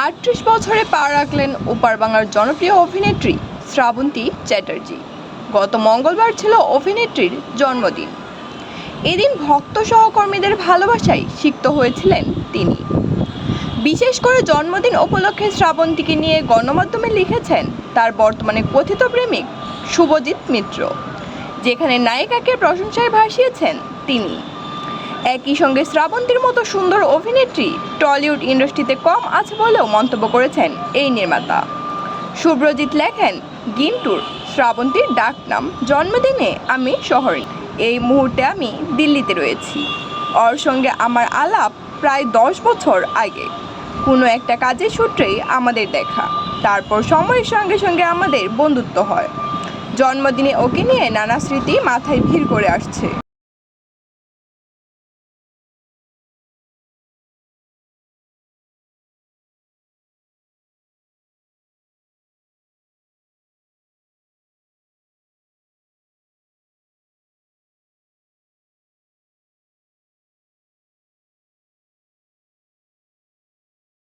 38 বছরে পা রাখলেন ওপার বাংলার জনপ্রিয় অভিনেত্রী শ্রাবন্তী চ্যাটার্জি। গত মঙ্গলবার ছিল অভিনেত্রীর জন্মদিন। এদিন ভক্ত সহকর্মীদের ভালোবাসায় সিক্ত হয়েছিলেন তিনি। বিশেষ করে জন্মদিন উপলক্ষে শ্রাবন্তীকে নিয়ে গণমাধ্যমে লিখেছেন তার বর্তমানে কথিত প্রেমিক শুভজিৎ মিত্র, যেখানে নায়িকাকে প্রশংসায় ভাসিয়েছেন তিনি। একই সঙ্গে শ্রাবন্তীর মতো সুন্দর অভিনেত্রী টলিউড ইন্ডাস্ট্রিতে কম আছে বলেও মন্তব্য করেছেন এই নির্মাতা। শুভ্রজিৎ লেখেন, গিন্টুর শ্রাবন্তীর ডাক নাম, জন্মদিনে আমি শহরে, এই মুহূর্তে আমি দিল্লিতে রয়েছি। ওর সঙ্গে আমার আলাপ প্রায় 10 বছর আগে, কোনো একটা কাজের সূত্রেই আমাদের দেখা, তারপর সময়ের সঙ্গে সঙ্গে আমাদের বন্ধুত্ব হয়। জন্মদিনে ওকে নিয়ে নানা স্মৃতি মাথায় ভিড় করে আসছে।